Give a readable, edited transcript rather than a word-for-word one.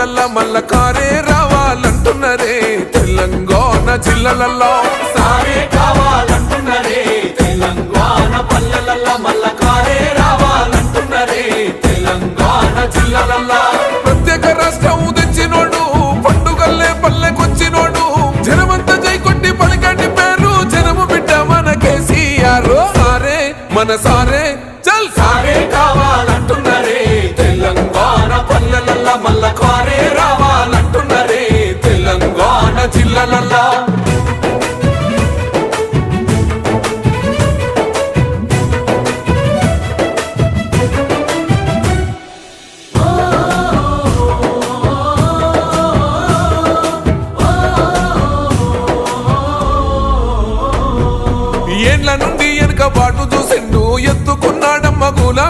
పల్లెల్లో మల్ల కారే రావాలంటున్నరే తెలంగాణ జిల్లాలలో సారే కావాలంటున్నరే తెలంగాణ పల్లెల్లో మల్ల కారే రావాలంటున్నరే తెలంగాణ జిల్లాలలో ప్రత్యేక రాష్ట్రం తెచ్చినోడు పండుగల్లే పల్లెకొచ్చినోడు జనమంతా జై కొట్టి పలికండి పేరు జనము బిడ్డ మన కేసీఆర్ సారే మన సారే చల్ సారే కావాలంటున్నరే తెలంగాణ పల్లెల్లో మల్ల కారే రావాలంటున్నరే తెలంగాణ జిల్లాలలో ఏండ్ల నుండి వెనుక బాటు చూసిండు ఎత్తుకున్నాడమ్మ గులాబీ